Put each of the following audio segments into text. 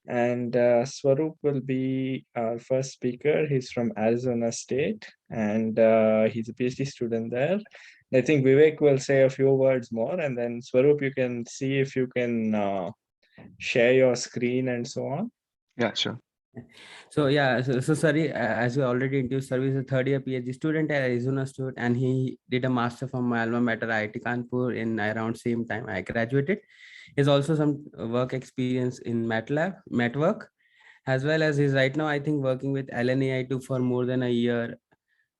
And Swaroop will be our first speaker. He's from Arizona State, and he's a PhD student there. I think Vivek will say a few words more, and then Swaroop, you can see if you can share your screen and so on. Yeah, sure. So yeah, so sorry, as we already introduced, Sarvi is a third year PhD student at Arizona State, and he did a master from my alma mater, IIT Kanpur, in around same time I graduated. He's also some work experience in MATLAB, MATwork, as well as he's right now I think working with LNAI2 for more than a year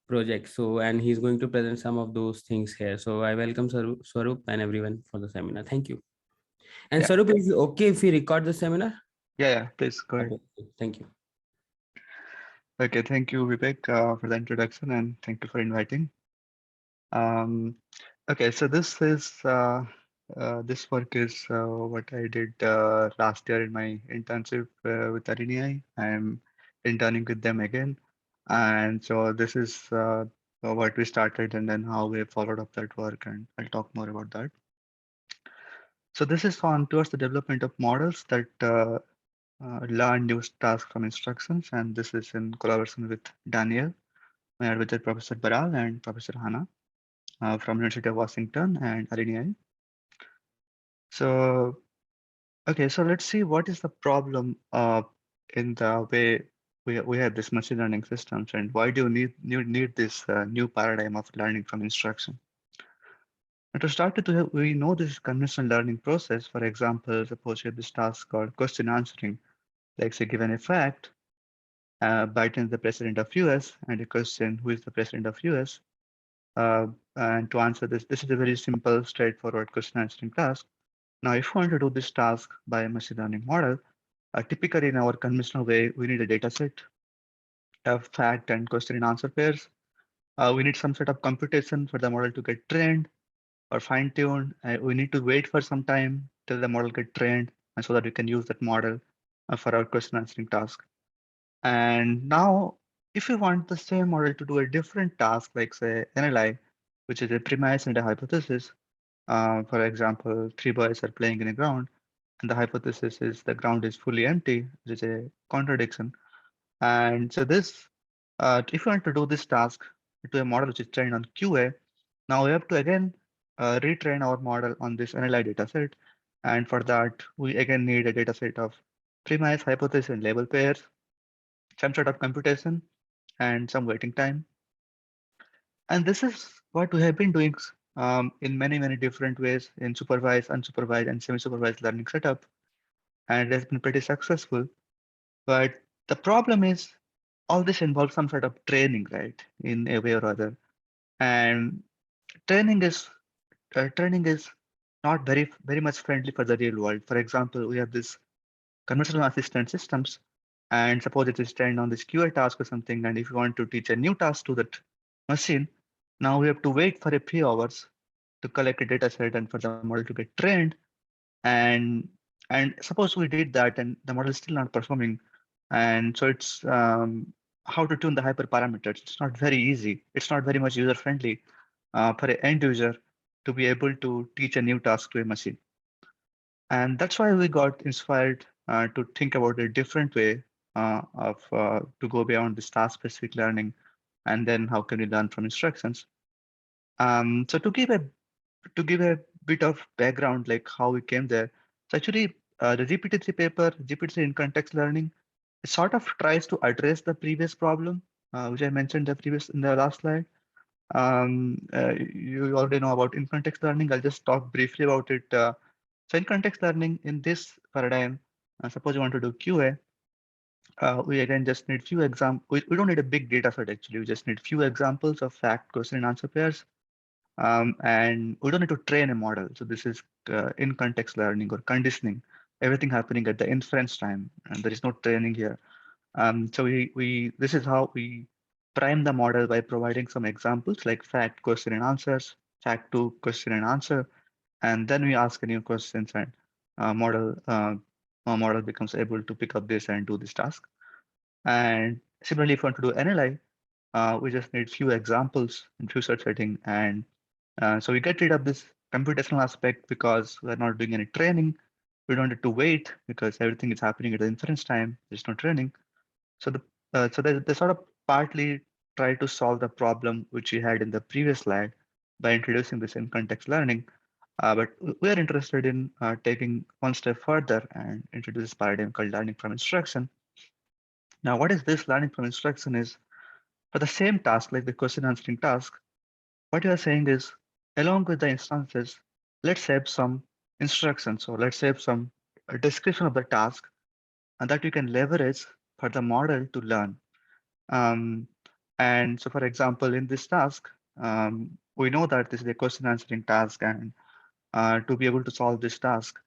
project. So and he's going to present some of those things here. So I welcome Swaroop and everyone for the seminar. Thank you. And Yeah, Swaroop, is it okay if we record the seminar? yeah. Please go ahead. Okay, thank you. Okay, thank you, Vivek, for the introduction, and thank you for inviting. Um, okay, so this work is what I did last year in my internship with RNEI. I'm interning with them again, and so this is what we started, and then how we followed up that work, and I'll talk more about that. So this is on towards the development of models that learn new tasks from instructions, and this is in collaboration with Daniel, my advisor, Professor Baral, and Professor Hannah from University of Washington and RNAI. So, okay, so let's see what is the problem in the way we have this machine learning systems, and why do you need this new paradigm of learning from instruction? And to start with, we know this is conventional learning process. For example, suppose you have this task called question answering. Like say, given a fact, Biden is the president of US, and a question, who is the president of US? Uh, and to answer this, this is a very simple, straightforward question answering task. Now, if we want to do this task by a machine learning model, typically in our conventional way, we need a data set of fact and question and answer pairs. We need some sort of computation for the model to get trained or fine-tuned. We need to wait for some time till the model get trained, and so that we can use that model for our question answering task. And now, if you want the same model to do a different task, like say NLI, which is a premise and a hypothesis, for example, three boys are playing in a ground, and the hypothesis is the ground is fully empty, which is a contradiction. And so this, if you want to do this task to a model which is trained on QA, now we have to again retrain our model on this NLI dataset. And for that, we again need a dataset of premise, hypothesis, and label pairs, some sort of computation, and some waiting time. And this is what we have been doing in many different ways in supervised, unsupervised, and semi-supervised learning setup. And it has been pretty successful. But the problem is all this involves some sort of training, right, in a way or other. And training is training is not very much friendly for the real world. For example, we have this conversational assistant systems, and suppose it is trained on this QA task or something, and if you want to teach a new task to that machine, now we have to wait for a few hours to collect a data set and for the model to get trained. And suppose we did that and the model is still not performing, and so it's how to tune the hyperparameters. It's not very easy. It's not very much user friendly for an end user to be able to teach a new task to a machine. And that's why we got inspired to think about a different way of to go beyond this task-specific learning, and then how can we learn from instructions. So to give a bit of background, like how we came there. So actually, the GPT-3 paper, GPT-3 in context learning, it sort of tries to address the previous problem, which I mentioned in the last slide. You already know about in context learning. I'll just talk briefly about it. So in context learning, in this paradigm, suppose you want to do QA, we again just need few examples. We don't need a big data set actually. We just need few examples of fact, question, and answer pairs. And we don't need to train a model. So this is in context learning or conditioning, everything happening at the inference time, and there is no training here. So we this is how we prime the model by providing some examples like fact, question, and answers, fact to question and answer, and then we ask a new questions, and model our model becomes able to pick up this and do this task. And similarly, if you want to do NLI, we just need few examples in few set setting, and so we get rid of this computational aspect because we're not doing any training. We don't need to wait because everything is happening at the inference time. There's no training. So they sort of partly try to solve the problem which we had in the previous slide by introducing this in context learning. But we are interested in taking one step further and introduce this paradigm called learning from instruction. Now, what is this learning from instruction is for the same task, like the question answering task, what you are saying is along with the instances, let's have some instructions or let's have some description of the task and that you can leverage for the model to learn. Um, and so, for example, in this task, we know that this is a question answering task, and to be able to solve this task,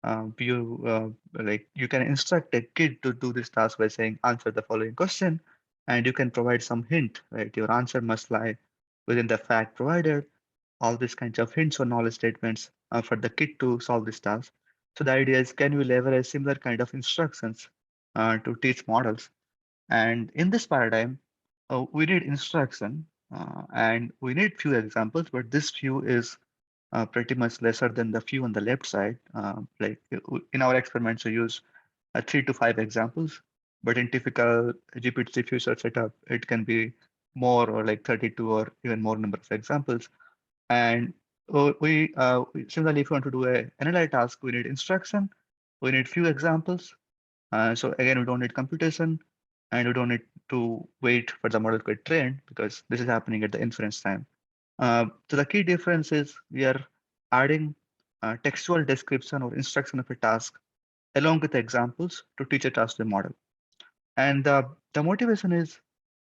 you can instruct a kid to do this task by saying answer the following question, and you can provide some hint. Right, your answer must lie within the fact provided. All these kinds of hints or knowledge statements for the kid to solve this task. So the idea is, can we leverage similar kind of instructions to teach models? And in this paradigm, we need instruction and we need few examples, but this few is pretty much lesser than the few on the left side. In our experiments, we use 3 to 5 examples, but in typical GPT future setup, it can be more or like 32 or even more number of examples. And similarly, if you want to do a NLI task, we need instruction, we need few examples. So again, we don't need computation and we don't need to wait for the model to get trained because this is happening at the inference time. So the key difference is we are adding textual description or instruction of a task along with examples to teach a task to the model. And the motivation is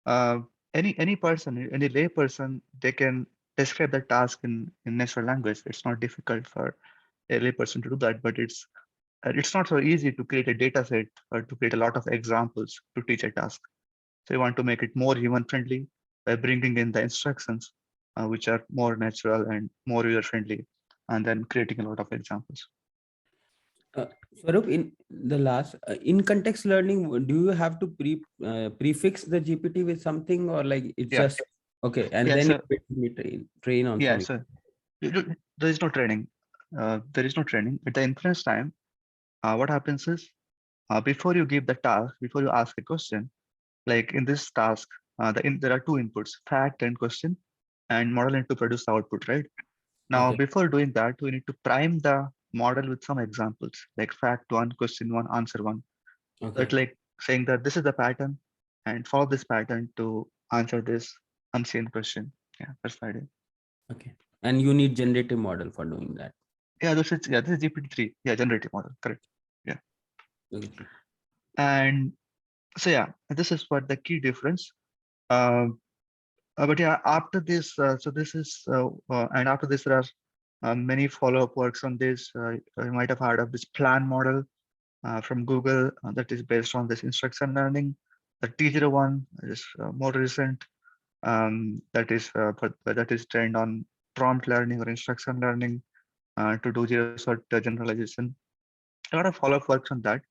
uh, any person, any lay person, they can describe the task in natural language. It's not difficult for a lay person to do that, but it's not so easy to create a data set or to create a lot of examples to teach a task. So you want to make it more human friendly by bringing in the instructions, which are more natural and more user friendly, and then creating a lot of examples. Uh, Swarup, in the last, in context learning, do you have to prefix the GPT with something, or like it's Yeah, just okay, and yeah. then So it will train on yeah, from it? so there is no training. There is no training at the inference time. What happens is before you give the task, before you ask a question, like in this task, there are two inputs, fact and question, and model need to produce the output, right? Now, Okay, before doing that, we need to prime the model with some examples, like fact one, question one, answer one. That okay, like saying that this is the pattern and follow this pattern to answer this unseen question. Yeah, that's the idea. okay. And you need generative model for doing that. This is GPT-3. Yeah, generative model, correct. Yeah. Okay. And so yeah, this is what the key difference. Um, but yeah, after this, and after this, there are many follow-up works on this. You might have heard of this plan model from Google that is based on this instruction learning. The T01 is more recent. That is trained on prompt learning or instruction learning to do zero-sort generalization. A lot of follow-up works on that,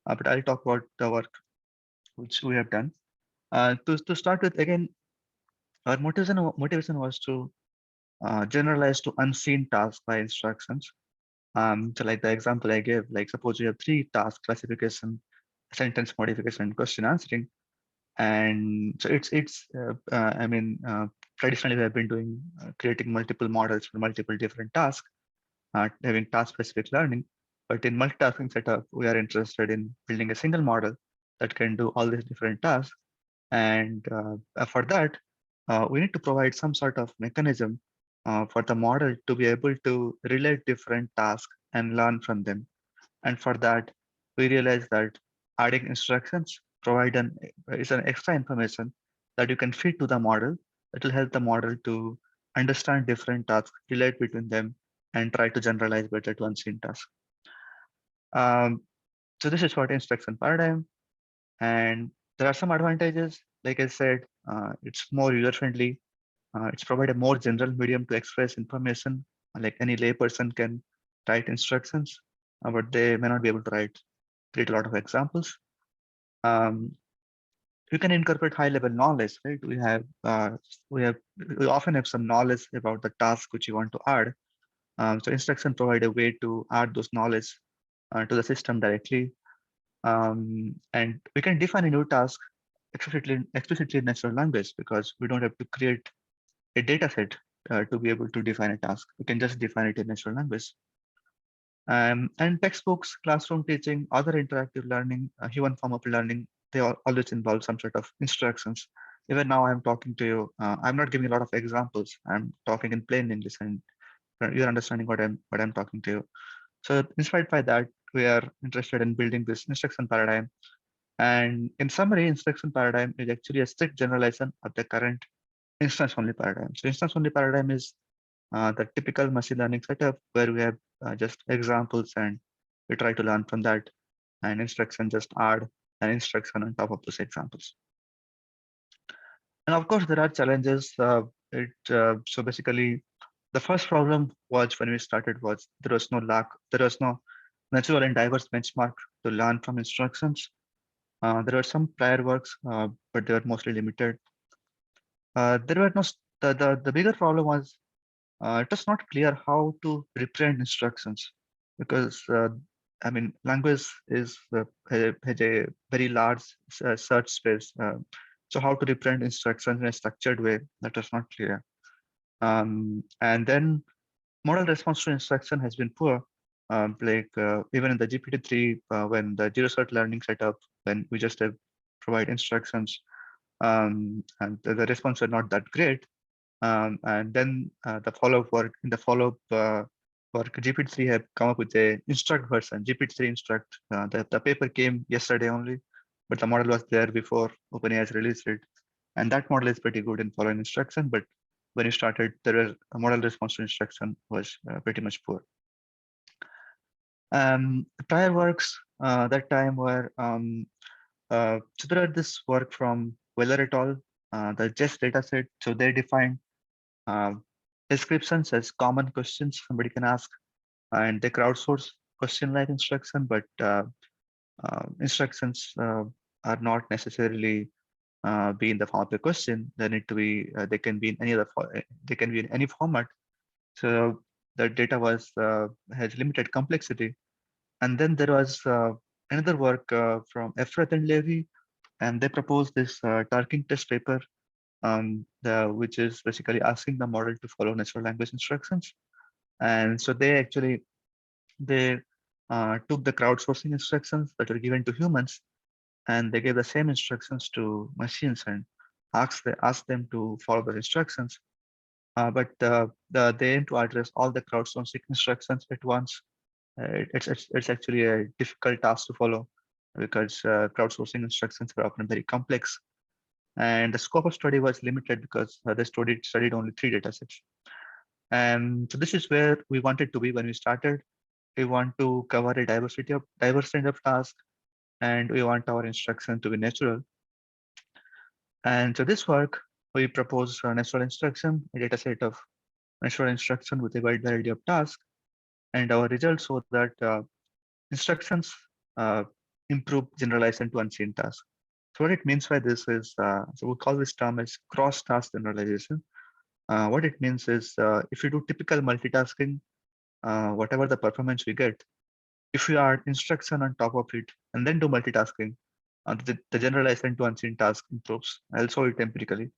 but I'll talk about the work which we have done. To start with, again, our motivation was to generalize to unseen tasks by instructions. So like the example I gave, like suppose you have 3 tasks: classification, sentence modification, and question answering. And so traditionally we have been doing creating multiple models for multiple different tasks, having task-specific learning. But in multitasking setup, we are interested in building a single model that can do all these different tasks. And for that, we need to provide some sort of mechanism for the model to be able to relate different tasks and learn from them. And for that, we realize that adding instructions is an extra information that you can feed to the model that will help the model to understand different tasks, relate between them, and try to generalize better to unseen tasks. Um, so this is what instruction paradigm, and there are some advantages. Like I said, it's more user friendly. It's provide a more general medium to express information. Like any layperson can write instructions, but they may not be able to create a lot of examples. Um, you can incorporate high level knowledge, right? We often have some knowledge about the task which you want to add. So instruction provide a way to add those knowledge to the system directly. And we can define a new task explicitly in natural language, because we don't have to create a data set to be able to define a task. We can just define it in natural language. And textbooks, classroom teaching, other interactive learning, human form of learning, they always involve some sort of instructions. Even now I'm talking to you, I'm not giving a lot of examples. I'm talking in plain English, and you're understanding what I'm talking to you. So inspired by that, we are interested in building this instruction paradigm. And in summary, instruction paradigm is actually a strict generalization of the current instance-only paradigm. So instance-only paradigm is the typical machine learning setup where we have just examples and we try to learn from that, and instruction just add an instruction on top of those examples. And of course, there are challenges. So basically, the first problem was when we started was there was no natural and diverse benchmark to learn from instructions. There were some prior works, but they were mostly limited. There were no, the bigger problem was it was not clear how to represent instructions, because I mean, language is has a very large search space. So how to represent instructions in a structured way, that was not clear. And then model response to instruction has been poor. Even in the GPT-3, when the zero-shot learning setup, when we just provide instructions, and the response are not that great. And then the follow-up work in the follow-up work, GPT-3 have come up with a instruct version, GPT-3 instruct. The paper came yesterday only, but the model was there before OpenAI has released it. And that model is pretty good in following instruction, but when you started, a model response to instruction was pretty much poor. Prior works that time were, so there are this work from Weller et al., the JEST dataset. So they defined descriptions as common questions somebody can ask, and they crowdsource question-like instruction, but instructions are not necessarily be in the form of a question. They need to be. They can be in any other. They can be in any format. So the data was has limited complexity. And then there was another work from Efrath and Levy, and they proposed this Tarking test paper, which is basically asking the model to follow natural language instructions. And so they actually took the crowdsourcing instructions that were given to humans, and they gave the same instructions to machines and asked them to follow the instructions. But they aim to address all the crowdsourcing instructions at once. It's actually a difficult task to follow, because crowdsourcing instructions are often very complex. And the scope of study was limited because they studied only 3 datasets. And so this is where we wanted to be when we started. We want to cover a diverse range of tasks, and we want our instruction to be natural. And so this work, we propose a natural instruction, a dataset of natural instruction with a wide variety of tasks. And our results show that instructions uh, improve generalization to unseen tasks. So what it means by this is, so we call this term as cross-task generalization. What it means is, if you do typical multitasking, whatever the performance we get, if you add instruction on top of it and then do multitasking, the generalization to unseen task improves. I'll show it empirically.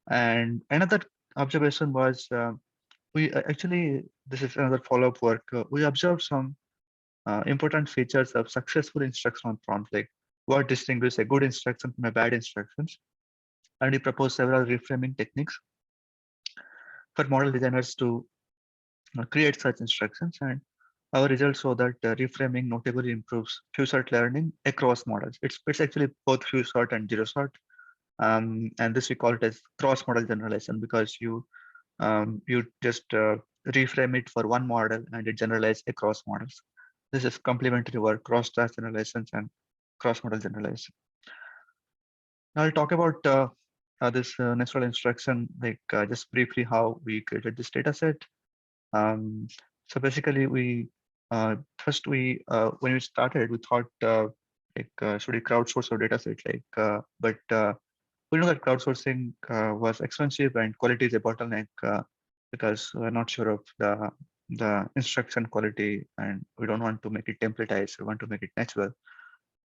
And another observation was, this is another follow-up work. We observed some important features of successful instructional prompts, like what distinguishes a good instruction from a bad instructions. And we propose several reframing techniques for model designers to create such instructions. And our results show that reframing notably improves few-shot learning across models. It's actually both few-shot and zero-shot. And this we call it as cross-model generalization, because you just reframe it for one model and it generalizes across models. This is complementary work, cross-task generalizations and cross-model generalization. Now I'll talk about this natural instruction, like just briefly how we created this data set. So basically, we first when we started, we thought should we crowdsource our data set, but we know that crowdsourcing was expensive and quality is a bottleneck, because we're not sure of the instruction quality, and we don't want to make it templatized. We want to make it natural.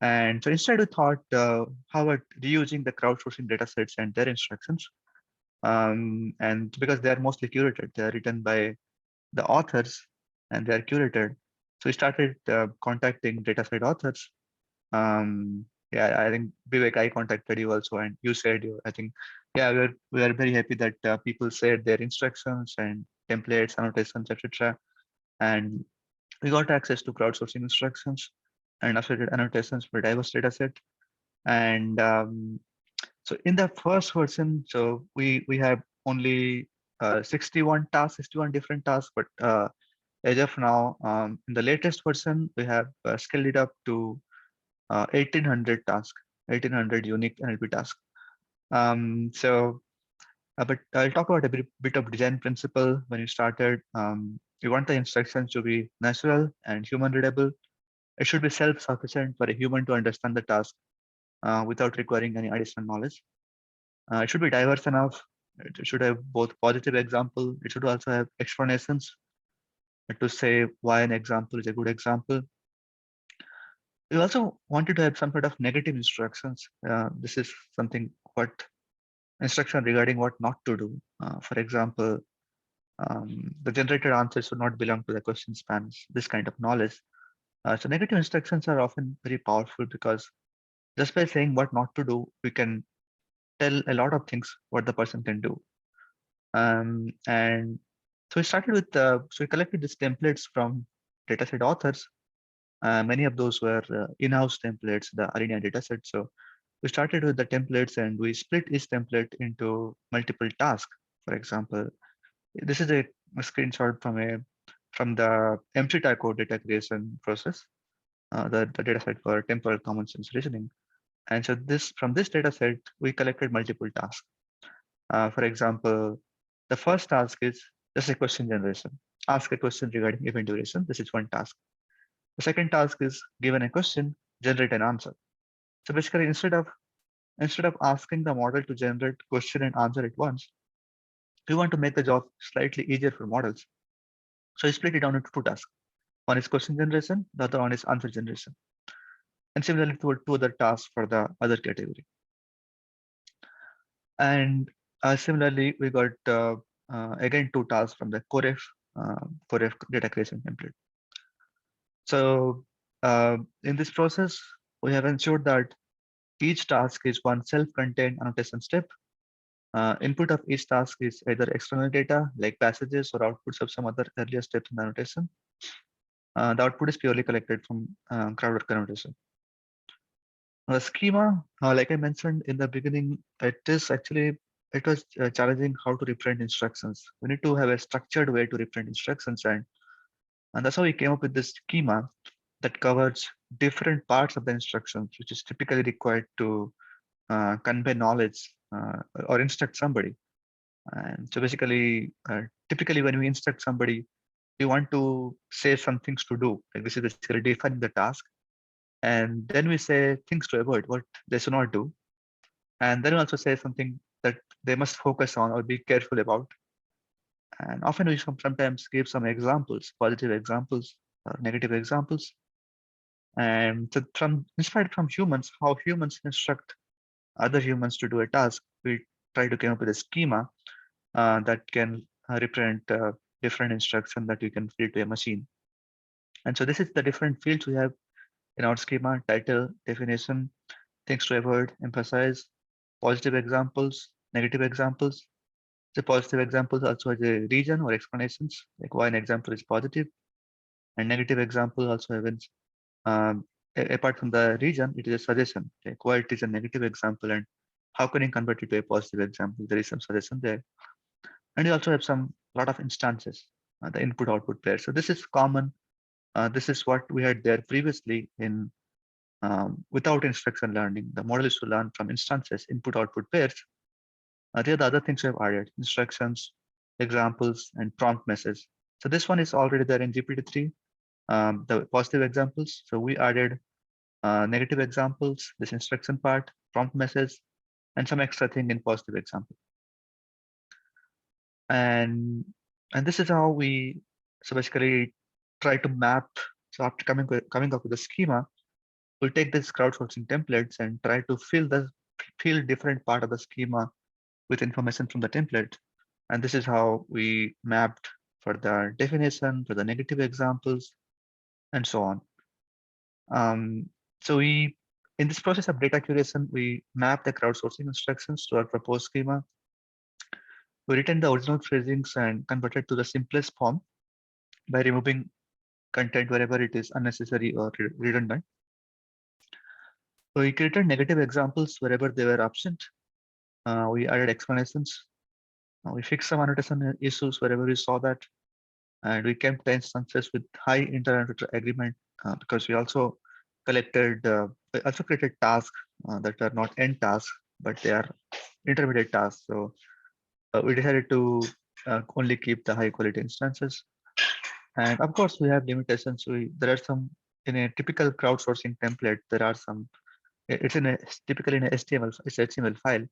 And so instead, we thought, how about reusing the crowdsourcing datasets and their instructions? And because they are mostly curated, they are written by the authors and they are curated. So we started contacting dataset authors. Yeah, I think Vivek, I contacted you also, and you said you. I think, yeah, we are very happy that people shared their instructions and templates, annotations, etc. And we got access to crowdsourcing instructions and associated annotations for diverse dataset. And so in the first version, so we have only 61 tasks, 61 different tasks, but as of now, in the latest version, we have scaled it up to 1800 tasks, 1800 unique NLP tasks. But I'll talk about a bit of design principle. When you started, you want the instructions to be natural and human readable. It should be self-sufficient for a human to understand the task without requiring any additional knowledge. It should be diverse enough. It should have both positive example. It should also have explanations to say why an example is a good example. We also wanted to have some sort of negative instructions. This is something what instruction regarding what not to do. For example, the generated answers should not belong to the question spans, this kind of knowledge. So negative instructions are often very powerful because just by saying what not to do, we can tell a lot of things what the person can do. And so we started with, so we collected these templates from dataset authors. Many of those were in-house templates, the Arena dataset. So we started with the templates and we split each template into multiple tasks. For example, this is a screenshot from the MC code data creation process, the dataset for temporal common sense reasoning. And so from this dataset, we collected multiple tasks. For example, the first task is just a question generation. Ask a question regarding event duration. This is one task. The second task is given a question, generate an answer. So basically, instead of asking the model to generate question and answer at once, we want to make the job slightly easier for models. So I split it down into two tasks. One is question generation, the other one is answer generation. And similarly to two other tasks for the other category. And similarly, we got again two tasks from the Core data creation template. So in this process, we have ensured that each task is one self-contained annotation step. Input of each task is either external data like passages or outputs of some other earlier steps in the annotation. The output is purely collected from crowd annotation. The schema, like I mentioned in the beginning, it was challenging how to reprint instructions. We need to have a structured way to reprint instructions, and that's how we came up with this schema that covers different parts of the instructions, which is typically required to convey knowledge or instruct somebody. And so basically, typically when we instruct somebody, we want to say some things to do. Like this is basically defining the task. And then we say things to avoid, what they should not do. And then we also say something that they must focus on or be careful about. And often we sometimes give some examples, positive examples or negative examples. And so inspired from humans, how humans instruct other humans to do a task, we try to come up with a schema that can represent different instruction that you can feed to a machine. And so this is the different fields we have in our schema: title, definition, things to avoid, emphasize, positive examples, negative examples. The positive examples also has a reason or explanations, like why an example is positive, and negative example also events. Apart from the region, it is a suggestion, like why it is a negative example and how can you convert it to a positive example. There is some suggestion there. And you also have some lot of instances, the input output pair. So this is common. This is what we had there previously in without instruction learning. The model is to learn from instances, input output pairs. There are the other things we have added: instructions, examples, and prompt message. So this one is already there in GPT-3, the positive examples. So we added negative examples, this instruction part, prompt message, and some extra thing in positive example. And this is how we So basically, try to map. So after coming up with a schema, we'll take this crowdsourcing templates and try to fill different part of the schema with information from the template. And this is how we mapped for the definition, for the negative examples, and so on. So in this process of data curation, we map the crowdsourcing instructions to our proposed schema. We return the original phrasings and convert it to the simplest form by removing content wherever it is unnecessary or redundant. So we created negative examples wherever they were absent. We added explanations. We fixed some annotation issues wherever we saw that. And we kept the instances with high inter-entity agreement because we also we also created tasks that are not end tasks, but they are intermediate tasks. So we decided to only keep the high quality instances. And of course, we have limitations. There are some in a typical crowdsourcing template. There are some. It's typically in a HTML file,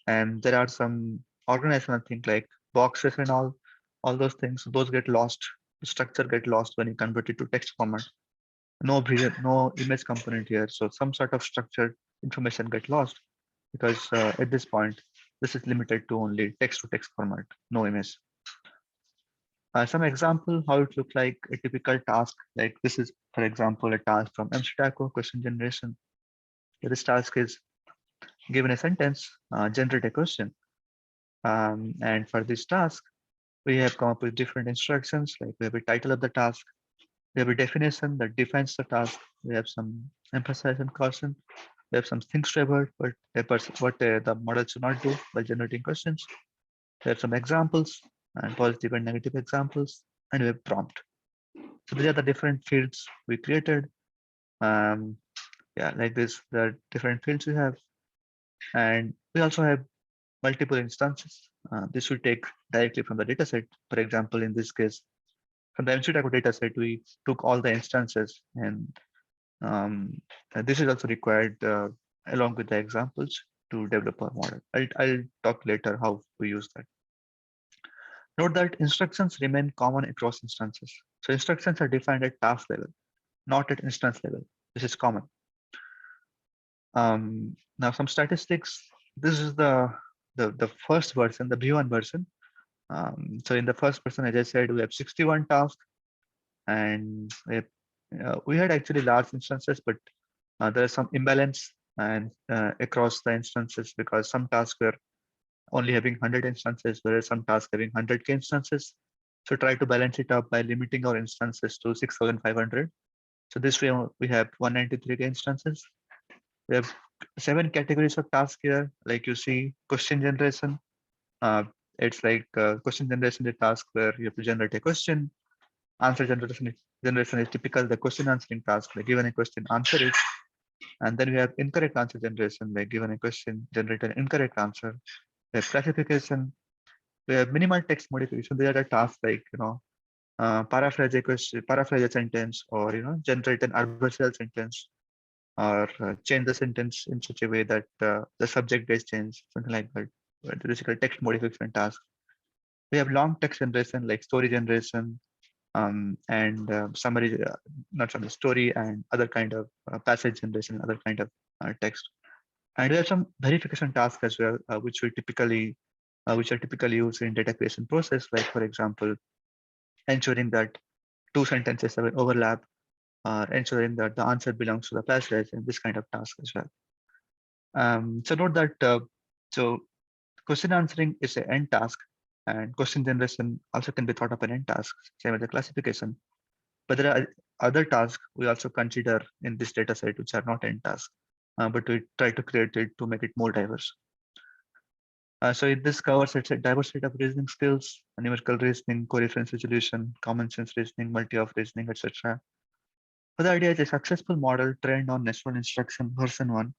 and there are some organizational things like boxes and all those things. Those get lost. The structure get lost when you convert it to text format. No image component here, so some sort of structured information get lost because at this point this is limited to only text to text format, no image. Some example how it looked like a typical task, like this is, for example, a task from MStaco question generation. This task is given a sentence, generate a question. And for this task, we have come up with different instructions, like we have a title of the task, we have a definition that defines the task, we have some emphasis and caution, we have some things to avoid, what the model should not do by generating questions. We have some examples and positive and negative examples, and we have prompt. So these are the different fields we created. Yeah, like this, there are different fields we have. And we also have multiple instances. This will take directly from the dataset. For example, in this case, from the Instructi dataset, we took all the instances, and this is also required along with the examples to develop our model. I'll talk later how we use that. Note that instructions remain common across instances. So instructions are defined at task level, not at instance level. This is common. Now some statistics. This is the first version, the V1 version. So in the first version, as I said, we have 61 tasks, and we had actually large instances, but there is some imbalance and across the instances because some tasks were only having 100 instances, whereas some tasks having 100K instances. So try to balance it up by limiting our instances to 6,500. So this way we have 193K instances. We have 7 categories of tasks here. Like you see, question generation. It's like question generation is a task where you have to generate a question. Answer generation is typical the question answering task. Like given a question, answer it. And then we have incorrect answer generation. Like given a question, generate an incorrect answer. We have classification. We have minimal text modification. They are the tasks like paraphrase a question, paraphrase a sentence, or generate an adversarial sentence, or change the sentence in such a way that the subject is changed, something like that. Basically, text modification task. We have long text generation like story generation, and summary, not summary, story, and other kind of passage generation, other kind of text. And we have some verification tasks as well, which are typically used in data creation process. Like for example, ensuring that 2 sentences have an overlap, ensuring that the answer belongs to the passage, and this kind of task as well. So note that so question answering is an end task, and question generation also can be thought of an end task, same as the classification. But there are other tasks we also consider in this data set which are not end tasks, but we try to create it to make it more diverse. So this covers a diverse set of reasoning skills, numerical reasoning, coreference resolution, common sense reasoning, multi-op reasoning, etc. So the idea is a successful model trained on nested instruction version 1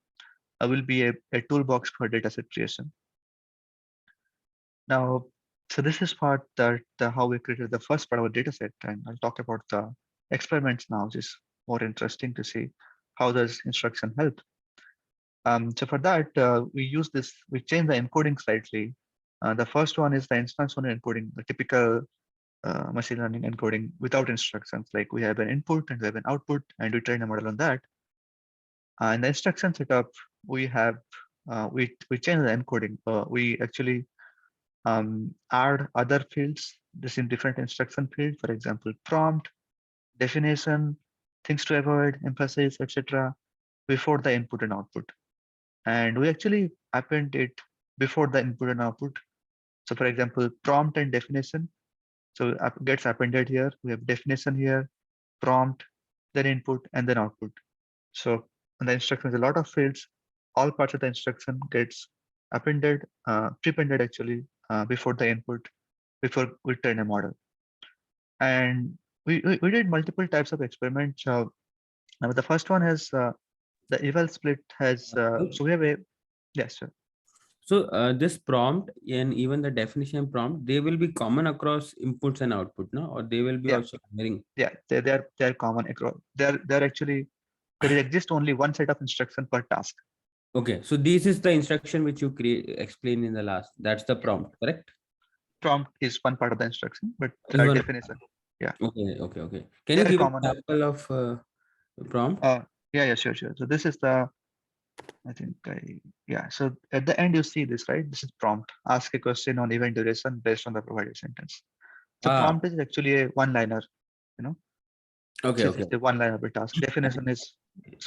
will be a toolbox for dataset creation. Now, so this is part that how we created the first part of our dataset, and I'll talk about the experiments now, which is more interesting to see how does instruction help. So for that, we change the encoding slightly. The first one is the instance one encoding, the typical machine learning encoding without instructions. Like we have an input and we have an output, and we train a model on that. In the instruction setup, we have we change the encoding. We actually add other fields this in different instruction field. For example, prompt, definition, things to avoid, emphasis, etc. before the input and output. And we actually append it before the input and output. So for example, prompt and definition. So gets appended here. We have definition here, prompt, then input, and then output. So in the instruction, there's a lot of fields. All parts of the instruction gets appended, prepended actually before the input, before we train a model. And we did multiple types of experiments. Now the first one has the eval split has. So we have a yes, sir. So this prompt and even the definition prompt, they will be common across inputs and output, no? Or they will be Yeah. also varying. Yeah, they're common across. They're actually there exists only one set of instruction per task. Okay, so this is the instruction which you explained in the last. That's the prompt, correct? Prompt is one part of the instruction, but Is one- definition. Yeah. Okay. Can They're you give common. an example of prompt? Yeah, sure. So this is the, I think yeah. So at the end you see this, right? This is prompt. Ask a question on event duration based on the provided sentence. So prompt is actually a one-liner, you know. Okay. It's the one-liner of a task. Definition is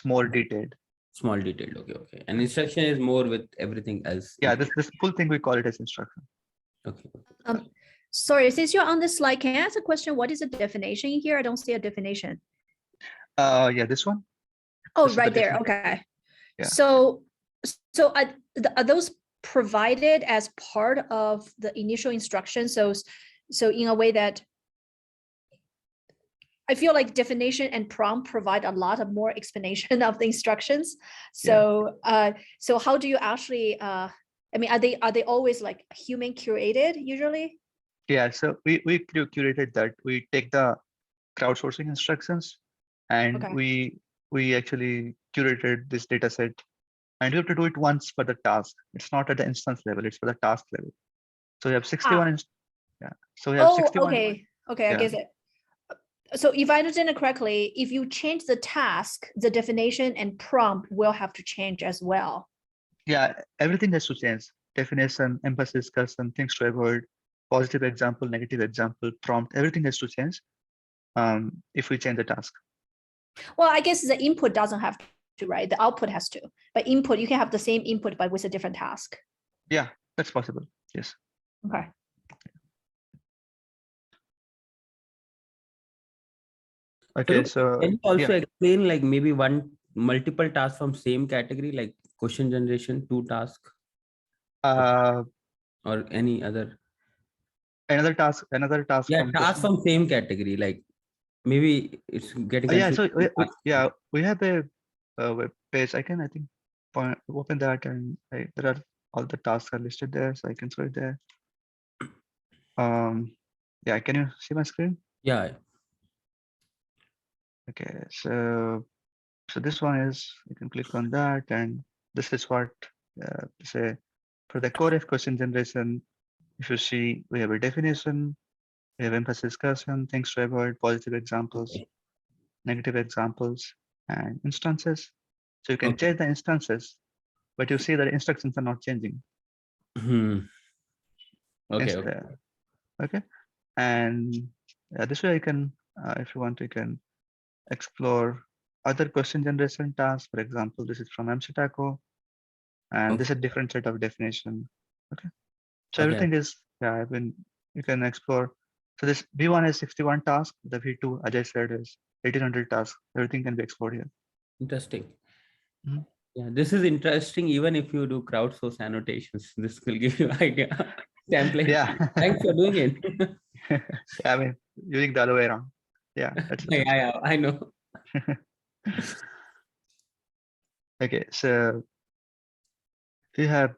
more detailed. Small detailed. Okay. And instruction is more with everything else. Yeah, this full thing we call it as instruction. Okay. Sorry, since you're on this slide, can I ask a question? What is the definition here? I don't see a definition. Yeah, this one. Oh, This right there. Okay. Yeah. So are those provided as part of the initial instruction? So in a way that I feel like definition and prompt provide a lot of more explanation of the instructions. So so how do you actually I mean, are they always like human curated usually? Yeah, so we curated that. We take the crowdsourcing instructions and Okay. we actually curated this data set, and you have to do it once for the task. It's not at the instance level, it's for the task level. So we have 61 yeah. So we have 61. Okay. I Yeah. guess it. So if I understand it correctly, if you change the task, the definition and prompt will have to change as well. Yeah, everything has to change. Definition, emphasis, custom, things to avoid, positive example, negative example, prompt, everything has to change if we change the task. Well, I guess the input doesn't have to, right? The output has to. But input, you can have the same input but with a different task. Yeah, that's possible. Yes. Okay. Okay, so can you also explain like maybe multiple tasks from same category, like question generation, 2 tasks, or any other? Another task Yeah, from task from same category, like maybe it's getting yeah. So confused. we have a web page. I think open that, and there are all the tasks are listed there, so I can show it there. Yeah, can you see my screen? Yeah. Okay, so this one is, you can click on that, and this is what say for the core of question generation. If you see, we have a definition, we have emphasis, custom, things to avoid, positive examples, negative examples, and instances. So you can change the instances, but you see that instructions are not changing. Okay. And this way you can, if you want, you can explore other question generation tasks. For example, this is from MCTACO, and this is a different set of definition. Okay. So everything is, you can explore. So this V1 is 61 tasks. The V2, as I said, is 1800 tasks. Everything can be explored here. Interesting. Yeah, this is interesting. Even if you do crowdsource annotations, this will give you idea. Template. Yeah. Thanks for doing it. I mean, using the other way around. Yeah. Yeah, I know. Okay, so we have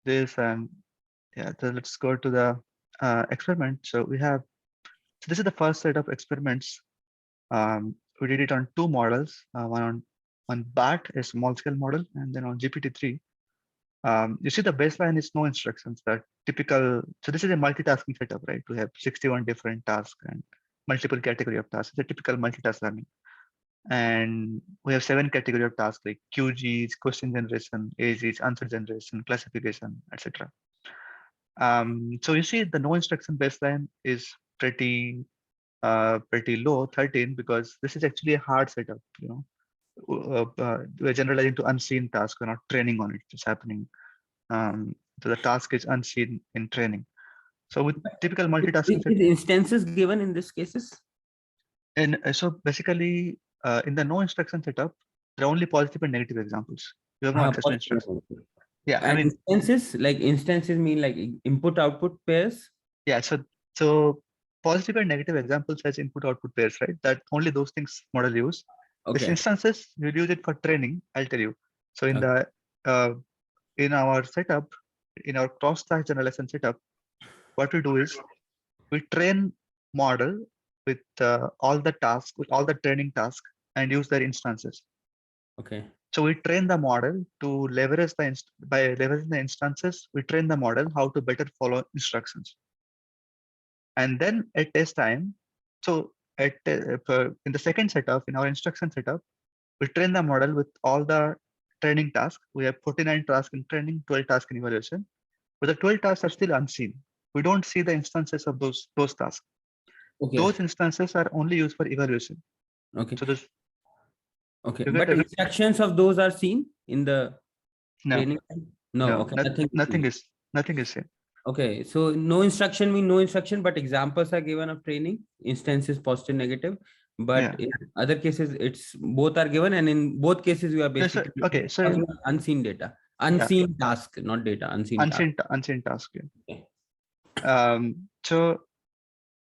this, and so let's go to the experiment. So we have, so this is the first set of experiments. We did it on 2 models, one on BAT, a small scale model, and then on GPT-3. You see the baseline is no instructions, that typical. So this is a multitasking setup, right? We have 61 different tasks and multiple category of tasks. It's a typical multitask learning. And we have 7 category of tasks like QGs, question generation, AGs, answer generation, classification, etc. So you see the no instruction baseline is pretty low, 13, because this is actually a hard setup. We're generalizing to unseen tasks. We're not training on it. It's happening. So the task is unseen in training. So with typical multitasking Is instances given in these cases? And so basically, in the no instruction setup, there are only positive and negative examples. You have no access to instructions. Yeah, And instances mean like input output pairs. Yeah, so positive and negative examples as input output pairs, right? That only those things model use. This instances we'll use it for training. I'll tell you. So in the in our setup, in our cross-stack generalization setup, what we do is we train model with all the tasks, with all the training tasks, and use their instances. Okay. So we train the model to leverage by leveraging the instances, we train the model how to better follow instructions. And then at test time, so in the second setup, in our instruction setup, we train the model with all the training tasks. We have 49 tasks in training, 12 tasks in evaluation. But the 12 tasks are still unseen. We don't see the instances of those tasks. Okay. Those instances are only used for evaluation. Okay. So this. Okay, but instructions of those are seen in the training? No. Okay. Nothing is seen. Okay, so no instruction mean no instruction, but examples are given of training. Instance is positive, negative. But in other cases, it's both are given, and in both cases, you are basically so unseen data, unseen task, not data, unseen task. Yeah. Okay. So,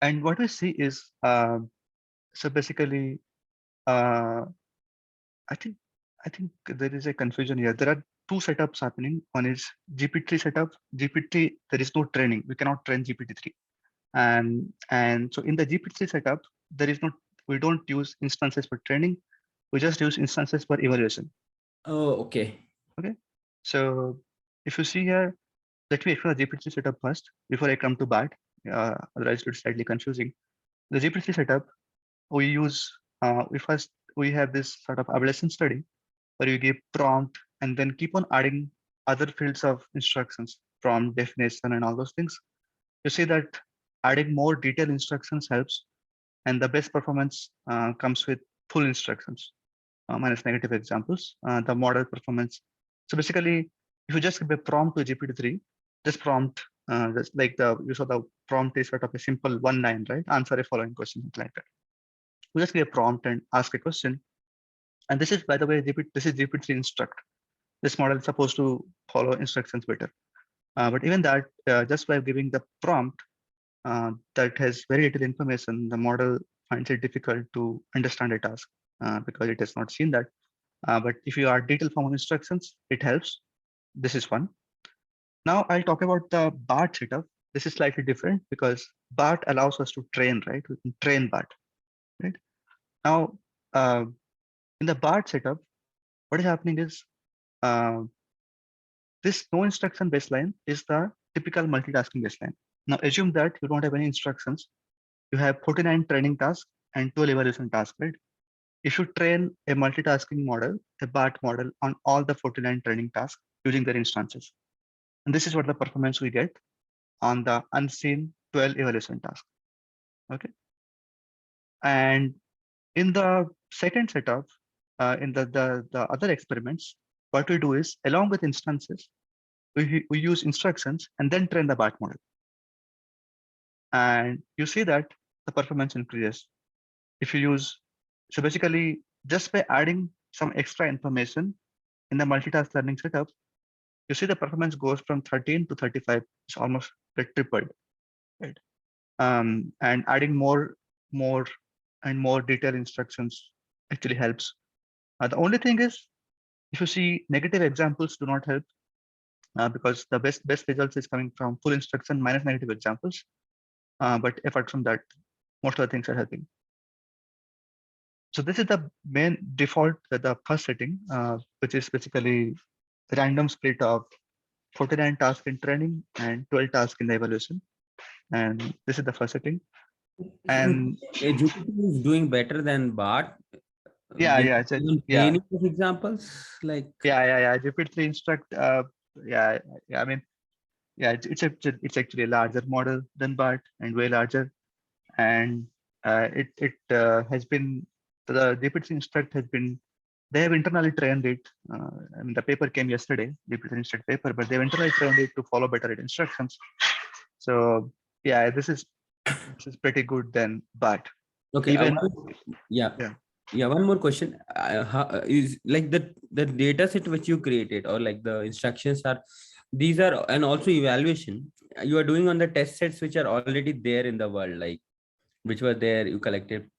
and what we see is so basically, I think there is a confusion here. There are 2 setups happening. One is GPT-3 setup. GPT-3, there is no training. We cannot train GPT-3. And so in the GPT-3 setup, we don't use instances for training. We just use instances for evaluation. Oh, okay. Okay. So if you see here, let me explain the GPT-3 setup first before I come to BAT. Otherwise, it's slightly confusing. The GPT-3 setup, we use, we have this sort of evaluation study where you give prompt and then keep on adding other fields of instructions, prompt definition and all those things. You see that adding more detailed instructions helps, and the best performance comes with full instructions minus negative examples. The model performance. So basically, if you just give a prompt to GPT-3, this prompt, just like you saw the prompt is sort of a simple 1 line, right? Answer a following question, like that. You just give a prompt and ask a question. And this is, by the way, this is GPT-3 instruct. This model is supposed to follow instructions better. But even that, just by giving the prompt that has very little information, the model finds it difficult to understand a task because it has not seen that. But if you add detailed form of instructions, it helps. This is one. Now I'll talk about the BART setup. This is slightly different because BART allows us to train, right? We can train BART, right? Now, in the BART setup, what is happening is this no instruction baseline is the typical multitasking baseline. Now assume that you don't have any instructions. You have 49 training tasks and 12 evaluation tasks, right? If you train a multitasking model, a BART model on all the 49 training tasks using their instances. And this is what the performance we get on the unseen 12 evaluation tasks. Okay. And in the second setup, in the other experiments, what we do is along with instances, we use instructions and then train the BART model. And you see that the performance increases. If you use, so basically just by adding some extra information in the multitask learning setup, you see the performance goes from 13 to 35. It's almost get tripled, right? And adding more and more detailed instructions actually helps. The only thing is, if you see negative examples do not help because the best results is coming from full instruction minus negative examples. But apart from that, most of the things are helping. So this is the main default, the first setting, which is basically random split of 49 tasks in training and 12 tasks in the evaluation. And this is the first setting. And Jupyter is doing better than BART. yeah, Will yeah, you yeah, any of examples like? yeah. GPT-3 instruct. Yeah, yeah. I mean, yeah, it's actually a larger model than BART and way larger. And it has been, the GPT instruct has been, they have internally trained it. I mean, the paper came yesterday, GPT instruct paper, but they've internally trained it to follow better instructions. So yeah, this is pretty good then. But Okay, even yeah. yeah, Yeah, one more question. Is like the data set which you created, or like the instructions are, these are, and also evaluation you are doing on the test sets which are already there in the world, like which were there you collected.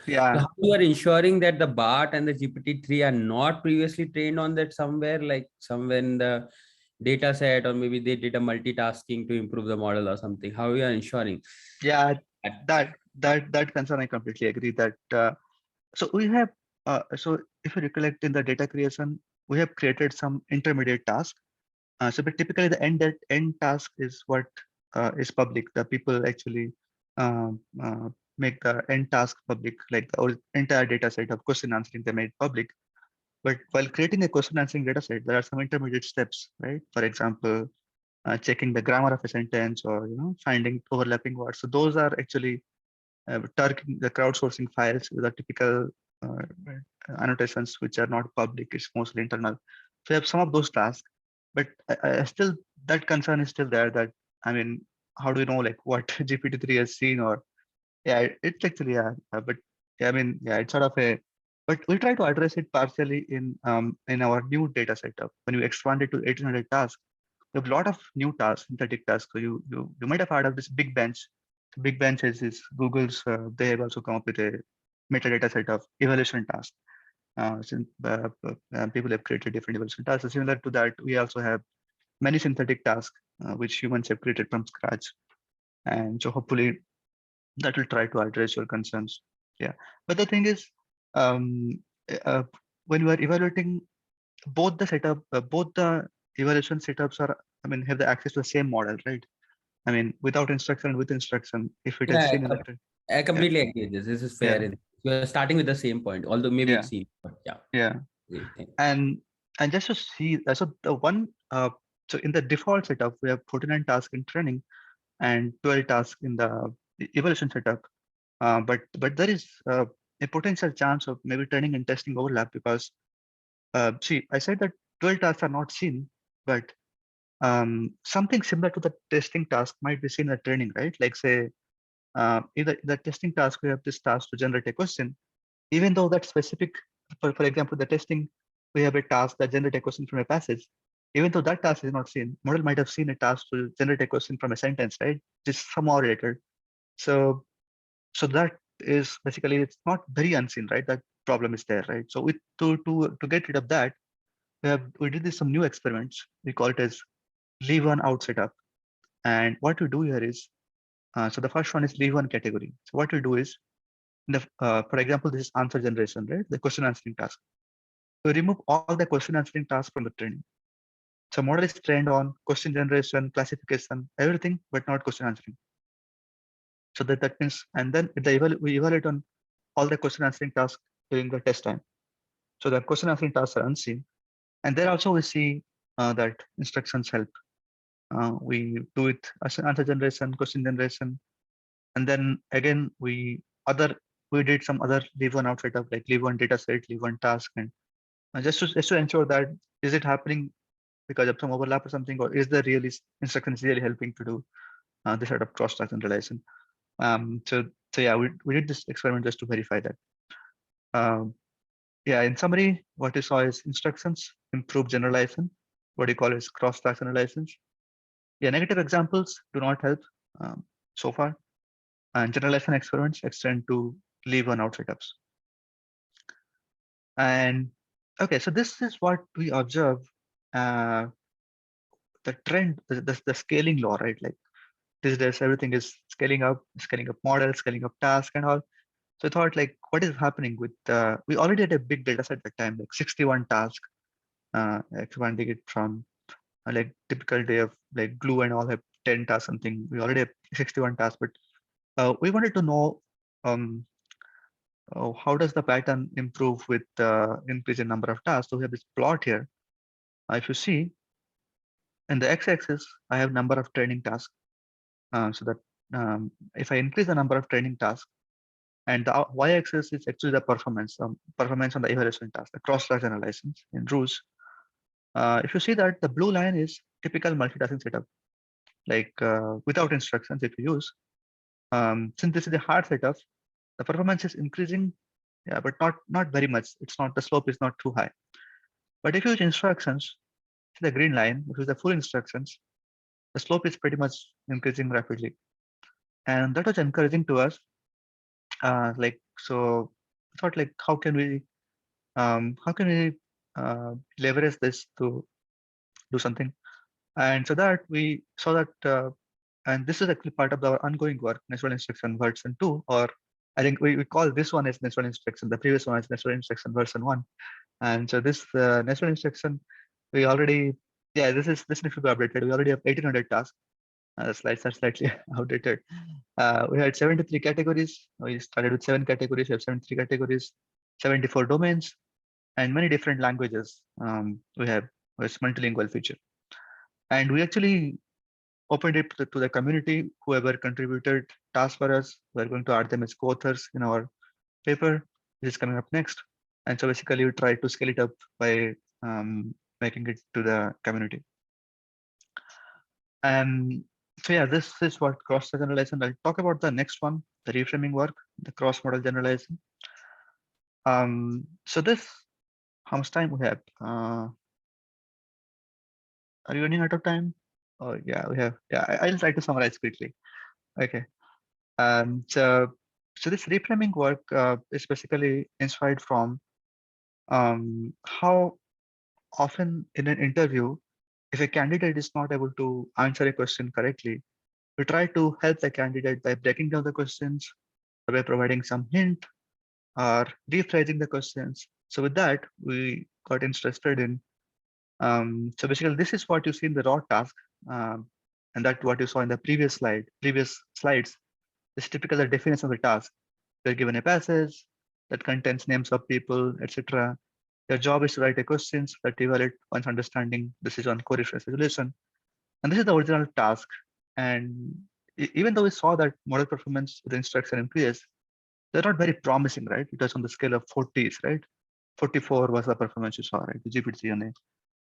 So yeah, how you are ensuring that the BART and the GPT-3 are not previously trained on that somewhere, like somewhere in the data set, or maybe they did a multitasking to improve the model or something? How you are ensuring yeah. that? That concern, I completely agree that. So we have, so if you recollect in the data creation, we have created some intermediate tasks. So but typically the end task is what is public. The people actually um, uh, make the end task public, like the entire data set of question answering they made public. But while creating a question answering data set, there are some intermediate steps, right? For example, checking the grammar of a sentence, or finding overlapping words. So those are actually targeting the crowdsourcing files with the typical uh, annotations which are not public. It's mostly internal. So you have some of those tasks, but I still, that concern is still there. That, I mean, how do you know like what GPT-3 has seen? Or yeah, it's actually, but yeah, I mean, yeah, it's sort of a, but we try to address it partially in our new data setup. When you expand it to 1800 tasks, you have a lot of new tasks, synthetic tasks. So you might have heard of this big bench. Big bench is Google's. They have also come up with a metadata set of evaluation tasks. Since people have created different evaluation tasks. So similar to that, we also have many synthetic tasks which humans have created from scratch. And so hopefully that will try to address your concerns. Yeah, but the thing is, um, uh, when you are evaluating, both the setup, both the evaluation setups are, I mean, have the access to the same model, right? I mean, without instruction and with instruction, if it has Yeah, seen in the I yeah, completely agree with this. This is fair. yeah, You are starting with the same point, although maybe yeah, it's seen, but yeah. yeah, Great thing. and just to see, so the one, so in the default setup, we have 49 tasks in training and 12 tasks in the evaluation setup. But there is a potential chance of maybe training and testing overlap, because see, I said that 12 tasks are not seen, but something similar to the testing task might be seen at training, right? Like say, in the testing task, we have this task to generate a question, even though that specific, for example, the testing, we have a task that generate a question from a passage. Even though that task is not seen, model might have seen a task to generate a question from a sentence, right? Just somehow related. So that is basically, it's not very unseen, right? That problem is there, right? So with to get rid of that, we did this some new experiments. We call it as leave one out setup. And what we do here is, so the first one is leave one category. So what we do is, for example, this is answer generation, right? The question answering task. We remove all the question answering tasks from the training. So model is trained on question generation, classification, everything, but not question answering. So that means, and then we evaluate on all the question answering tasks during the test time. So the question answering tasks are unseen. And there also we see that instructions help. We do it as answer generation, question generation, and then again we did some other leave one out setup, like leave one data set, leave one task, and just to ensure that is it happening because of some overlap or something, or is the really instruction is really helping to do this sort of cross-task generalization. So yeah, we did this experiment just to verify that. Yeah, in summary, what you saw is instructions improve generalization. What you call is cross-task generalizations. Yeah, negative examples do not help so far, and generalization experiments extend to leave one out setups. And okay, so this is what we observe, the trend, the scaling law, right? Like these days, everything is scaling up models, scaling up tasks and all. So I thought, like, what is happening with, we already had a big data set at the time, like 61 tasks, expanding it from like typical day of like glue and all have 10 tasks something. We already have 61 tasks, but we wanted to know how does the pattern improve with increase in number of tasks. So we have this plot here. If you see in the x-axis, I have number of training tasks. So that if I increase the number of training tasks, and the y-axis is actually the performance on the evaluation task, the cross-class generalizations in rules. If you see that the blue line is typical multitasking setup, like without instructions, if you use, since this is a hard setup, the performance is increasing, yeah, but not very much. It's not, the slope is not too high. But if you use instructions, the green line, which is the full instructions, the slope is pretty much increasing rapidly. And that was encouraging to us. Like, so I thought like, how can we leverage this to do something? And so that we saw that, and this is actually part of our ongoing work, natural instruction version 2, or I think we call this one as natural instruction. The previous one is natural instruction version 1. And so this natural instruction, we already, yeah, this needs to be updated. We already have 1800 tasks. The slides are slightly outdated. We had 73 categories. We started with 7 categories. We have 73 categories, 74 domains, and many different languages. We have this multilingual feature. And we actually opened it to the community. Whoever contributed tasks for us, we're going to add them as co-authors in our paper, which is coming up next. And so basically we try to scale it up by making it to the community. And so yeah, this is what cross-model generalization. I'll talk about the next one, the reframing work, the cross-model generalization. So this, how much time we have? Are you running out of time? Oh yeah, we have. Yeah, I'll try to summarize quickly. Okay. So this reframing work is basically inspired from how often in an interview, if a candidate is not able to answer a question correctly, we try to help the candidate by breaking down the questions, or by providing some hint, or rephrasing the questions. So with that, we got interested in. So basically, this is what you see in the raw task, and that what you saw in the previous slides. Is typical the definition of the task. You're given a passage that contains names of people, etc. Your job is to write a questions that evaluate one's understanding. This is on Curation resolution. And this is the original task. And even though we saw that model performance with the instruction increases, they're not very promising, right? It was on the scale of 40s, right? 44 was the performance you saw, right? The GPT on a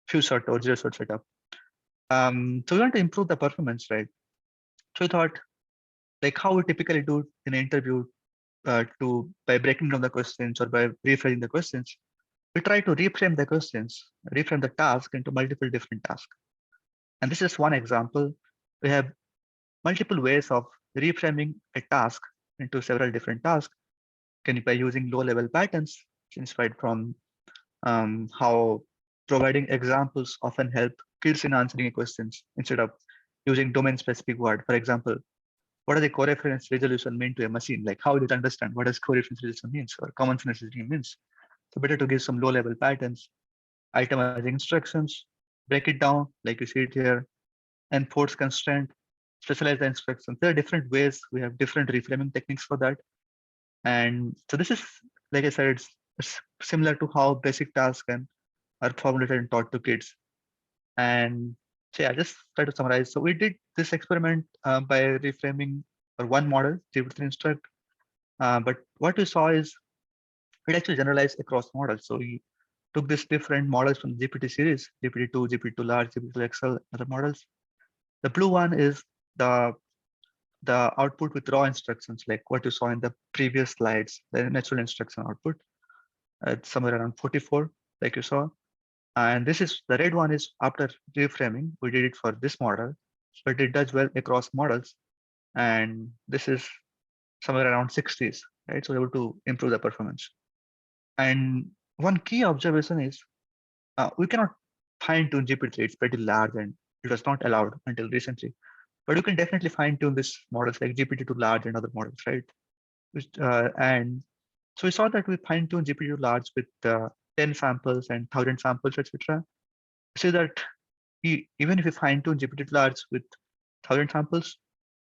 few shot or zero shot setup. So we want to improve the performance, right? So we thought, like how we typically do in an interview, by breaking down the questions or by rephrasing the questions, we try to reframe the questions, reframe the task into multiple different tasks. And this is one example. We have multiple ways of reframing a task into several different tasks. By using low-level patterns, inspired from how providing examples often help kids in answering questions instead of using domain-specific word. For example, what does a coreference resolution mean to a machine? Like how did it understand what does coreference resolution means or common sense resolution means? So better to give some low-level patterns, itemizing instructions, break it down like you see it here, enforce constraint, specialize the instructions. There are different ways. We have different reframing techniques for that. And so this is, like I said, it's similar to how basic tasks are formulated and taught to kids. And so yeah, just try to summarize. So we did this experiment by reframing for one model, GPT-3 instruct. But what we saw is it actually generalized across models. So we took these different models from the GPT series, GPT-2, GPT-2 large, GPT-2 XL, other models. The blue one is the output with raw instructions, like what you saw in the previous slides, the natural instruction output. It's somewhere around 44, like you saw. And this is the red one is after reframing. We did it for this model, but it does well across models. And this is somewhere around 60s, right? So we're able to improve the performance. And one key observation is we cannot fine tune GPT-3. It's pretty large and it was not allowed until recently. But you can definitely fine tune these models like GPT-2 large and other models, right? And so we saw that we fine tune GPT-2 large with 10 samples and 1,000 samples, etc. See that even if you fine tune GPT-large with 1,000 samples,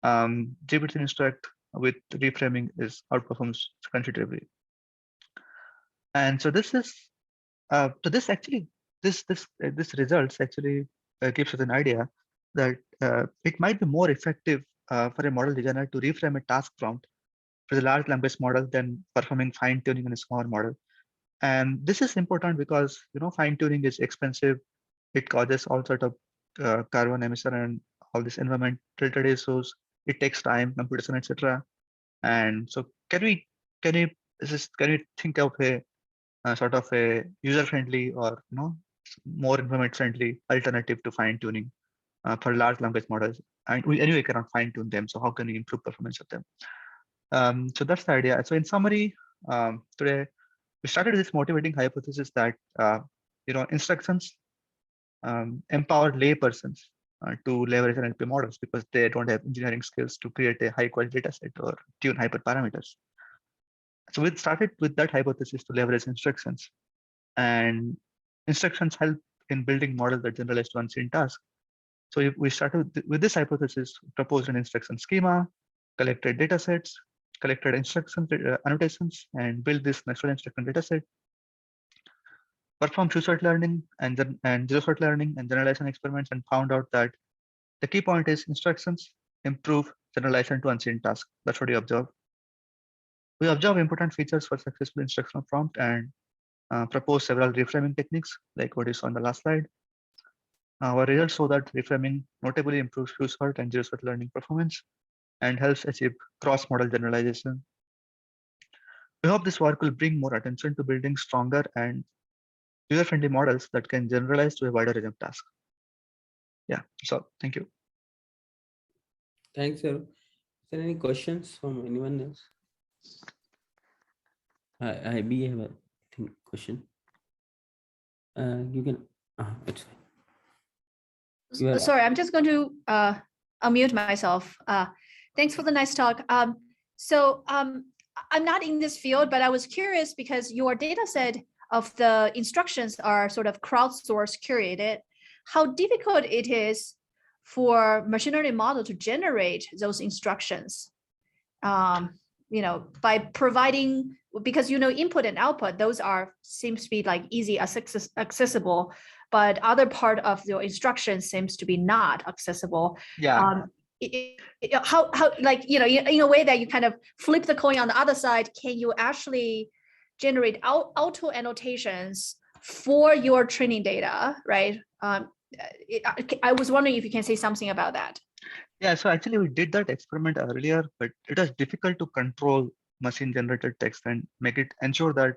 GPT-instruct with reframing outperforms considerably. And so this is this results actually gives us an idea that it might be more effective for a model designer to reframe a task prompt for the large language model than performing fine tuning in a small model. And this is important because fine tuning is expensive. It causes all sort of carbon emission and all this environmental issues. It takes time, computation, etc. And so can we think of a sort of a user-friendly or more environment-friendly alternative to fine-tuning for large language models? And we anyway cannot fine-tune them. So how can we improve performance of them? So that's the idea. So in summary, today we started this motivating hypothesis that instructions empower laypersons to leverage NLP models because they don't have engineering skills to create a high-quality data set or tune hyperparameters. So we started with that hypothesis to leverage instructions, and instructions help in building models that generalize to unseen tasks. So we started with this hypothesis, proposed an instruction schema, collected data sets, collected instruction annotations, and built this next instruction data set, performed two-sort learning and zero-sort learning and generalization experiments, and found out that the key point is instructions improve generalization to unseen tasks. That's what we observed. We observe important features for successful instructional prompt and propose several reframing techniques, like what is on the last slide. Our results show that reframing notably improves two-sort and zero-sort learning performance and helps achieve cross-model generalization. We hope this work will bring more attention to building stronger and user-friendly models that can generalize to a wider range of tasks. Yeah, so thank you. Thanks, sir. Is there any questions from anyone else? I have a question. You can. It's fine. Sorry, I'm just going to unmute myself. Thanks for the nice talk. I'm not in this field, but I was curious because your data set of the instructions are sort of crowdsourced curated. How difficult it is for machine learning model to generate those instructions? By providing, because input and output, those seems to be like easy accessible, but other part of your instruction seems to be not accessible. Yeah. How in a way that you kind of flip the coin on the other side, can you actually generate auto annotations for your training data, right? I was wondering if you can say something about that. Yeah, so actually we did that experiment earlier, but it was difficult to control machine-generated text and ensure that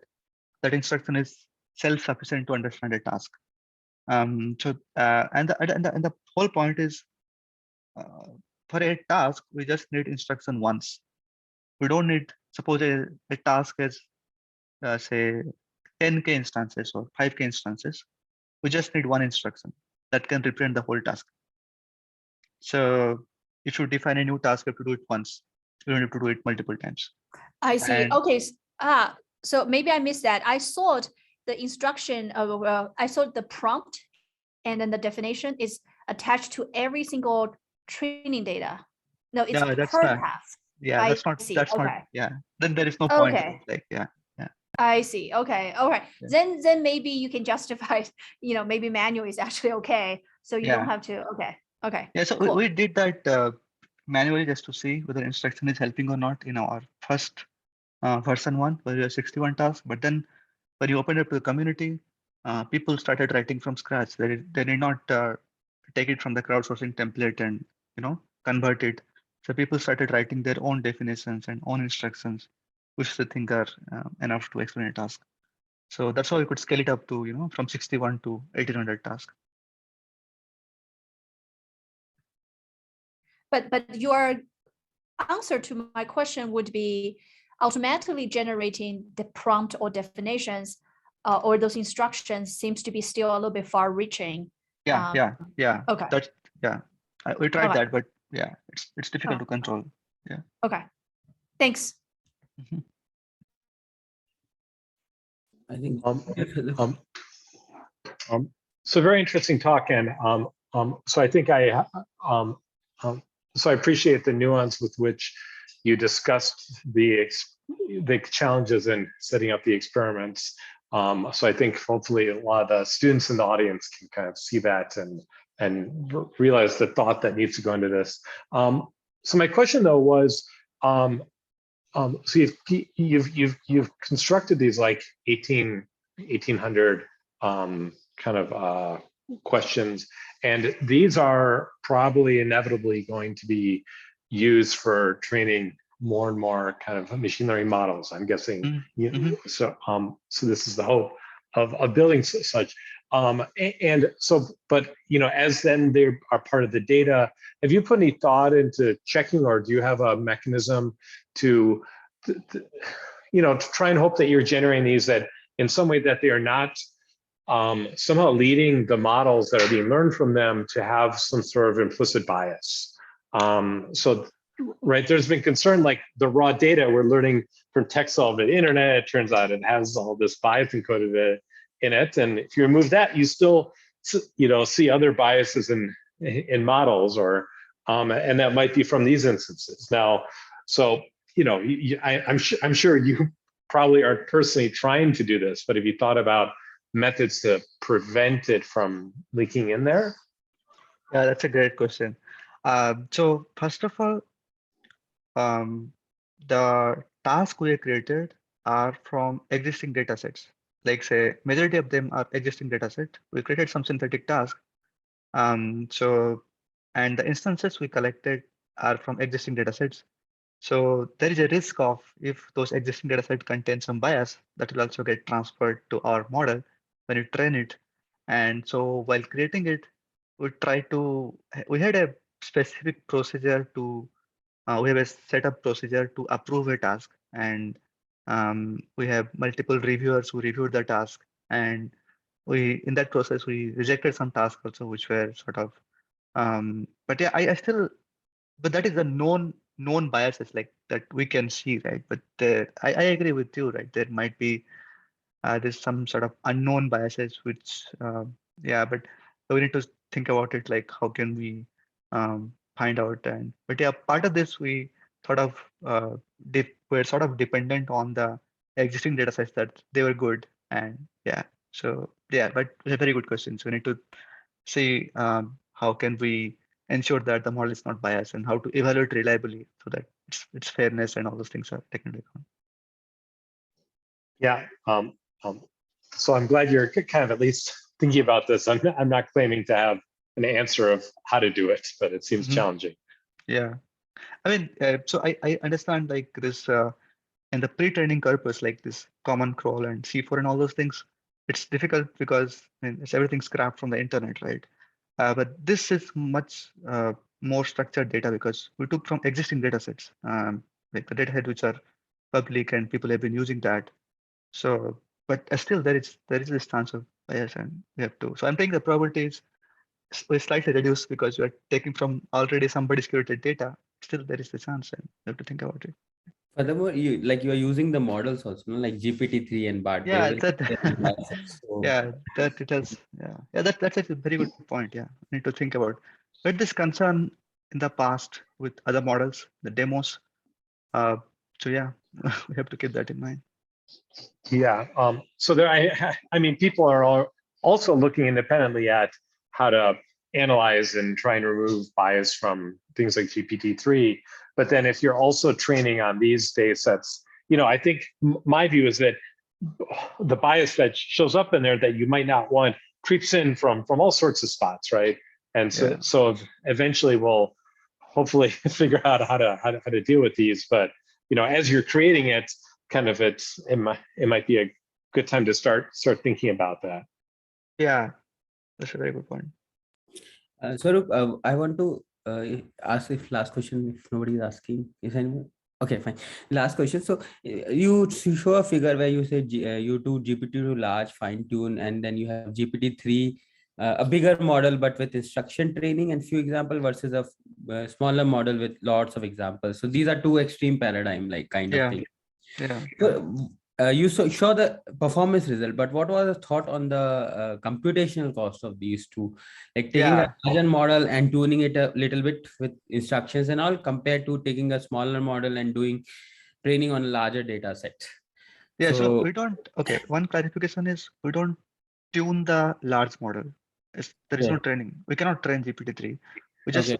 that instruction is self-sufficient to understand a task. And the whole point is, for a task, we just need instruction once. We don't need, suppose a task is, say, 10K instances or 5K instances. We just need one instruction that can represent the whole task. So if you define a new task, you have to do it once. You don't have to do it multiple times. I see. Okay. So maybe I missed that. I saw the instruction of, I saw the prompt, and then the definition is attached to every single training data. No, it's per task. Yeah, that's not. Yeah, then there is no point. Okay. Like, yeah. I see. Okay. All right. Yeah. Then maybe you can justify, maybe manual is actually okay. So you don't have to. Okay. Okay. Yeah. So cool. we did that manually just to see whether instruction is helping or not in our first version 1, where we have 61 tasks. But then when you open it to the community, people started writing from scratch. They did not take it from the crowdsourcing template and convert it. So people started writing their own definitions and own instructions, which they think are enough to explain a task. So that's how we could scale it up to from 61 to 1800 tasks. But your answer to my question would be automatically generating the prompt or definitions or those instructions seems to be still a little bit far-reaching. Yeah. Okay. We tried that, but yeah, it's difficult to control. Yeah. Okay. Thanks. Mm-hmm. I think. So very interesting talk, and So I think so I appreciate the nuance with which you discussed the challenges in setting up the experiments. So I think hopefully a lot of the students in the audience can kind of see that and realize the thought that needs to go into this. So my question though was, so you've constructed these like 1800 kind of questions, and these are probably inevitably going to be used for training more and more kind of machine learning models, I'm guessing. So this is the hope of building such. And so, but as then they are part of the data, have you put any thought into checking, or do you have a mechanism to try and hope that you're generating these that in some way that they are not somehow leading the models that are being learned from them to have some sort of implicit bias? So, right, there's been concern like the raw data we're learning from text all over the internet. It turns out it has all this bias encoded in it, and if you remove that, you still see other biases in models, or and that might be from these instances. Now, so I'm sure you probably aren't personally trying to do this, but have you thought about methods to prevent it from leaking in there? Yeah, that's a great question. So first of all, the tasks we created are from existing data sets. Like say, majority of them are existing data set. We created some synthetic task. And the instances we collected are from existing data sets. So there is a risk of, if those existing data set contain some bias, that will also get transferred to our model when you train it. And so while creating it, we had a specific procedure to, we have a setup procedure to approve a task. And we have multiple reviewers who reviewed the task. And in that process, we rejected some tasks also, which were sort of, but yeah, but that is the known biases like that we can see, right? But I agree with you, right? There might be there's some sort of unknown biases, which but we need to think about it, like how can we find out? But yeah, part of this we sort of we're sort of dependent on the existing data sets that they were good, and yeah. So yeah, but it's a very good question. So we need to see how can we ensure that the model is not biased, and how to evaluate reliably so that its fairness and all those things are taken into account. Yeah. So I'm glad you're kind of at least thinking about this. I'm not claiming to have an answer of how to do it, but it seems challenging. Yeah. I mean, so I understand like this in the pre-training corpus, like this common crawl and C4 and all those things. It's difficult because it's everything scrapped from the internet, right? But this is much more structured data because we took from existing data sets, like the dataset which are public and people have been using that. So, but still there is this chance of bias, and we have to. So I'm thinking the probability is slightly reduced because you are taking from already somebody's curated data. Still there is the chance, and you have to think about it. Furthermore, you are using the models also, like GPT-3 and BART. Yeah, So, yeah, that it has. Yeah, that's a very good point. Yeah, I need to think about. But this concern in the past with other models, the demos. So yeah, we have to keep that in mind. Yeah. So there, I mean, people are also looking independently at how to analyze and try and remove bias from things like GPT-3. But then if you're also training on these data sets, I think my view is that the bias that shows up in there that you might not want creeps in from all sorts of spots, right? And so eventually we'll hopefully figure out how to deal with these. But as you're creating it, kind of it might be a good time to start thinking about that. Yeah, that's a very good point. Swaroop, I want to ask if last question, if nobody is asking. Is anyone? Okay, fine. Last question. So you show a figure where you say you do GPT-2 large, fine tune, and then you have GPT-3, a bigger model but with instruction training and few example versus a smaller model with lots of examples. So these are two extreme paradigm like kind of thing. Yeah. So you show the performance result, but what was the thought on the computational cost of these two? Like taking Yeah. a larger model and tuning it a little bit with instructions and all, compared to taking a smaller model and doing training on a larger data set. Yeah, so So we don't, okay, one clarification is we don't tune the large model. There is no yeah, training. We cannot train GPT-3. We okay, just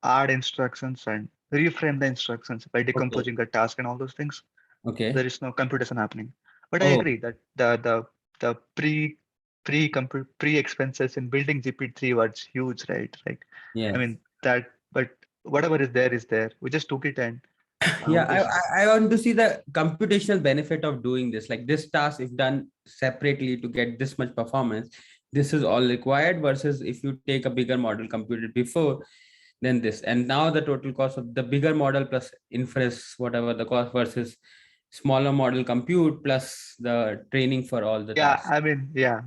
add instructions and reframe the instructions by okay, decomposing the task and all those things. okay. There is no computation happening. But I Oh, agree that the pre expenses in building GPT-3 was huge, right? Like, I yes. mean that, but whatever is there is there. We just took it and Yeah, we just I want to see the computational benefit of doing this. Like this task, if done separately to get this much performance, this is all required versus if you take a bigger model computed before, then this. And now the total cost of the bigger model plus inference, whatever the cost versus smaller model compute plus the training for all the yeah, tasks. I mean, yeah,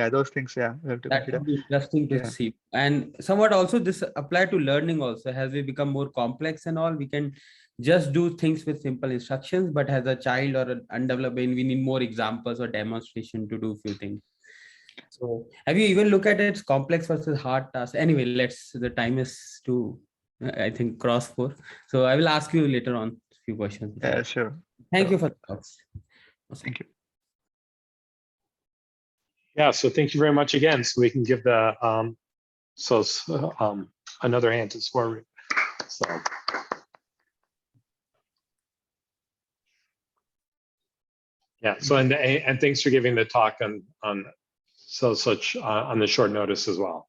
those things, yeah, we have to That consider. would be interesting to Yeah. see. And somewhat also this apply to learning also. As we become more complex and all, we can just do things with simple instructions, but as a child or an undeveloped brain, we need more examples or demonstration to do few things. So have you even looked at its complex versus hard tasks? Anyway, the time is to, I think, cross 4. So I will ask you later on a few questions. Yeah, sure. Thank you So, for the thoughts. Awesome. thank you. Yeah, so thank you very much again. So we can give the another hand to Swaroop. So yeah, so and thanks for giving the talk on on the short notice as well.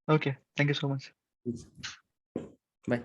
Okay, thank you so much. Bye.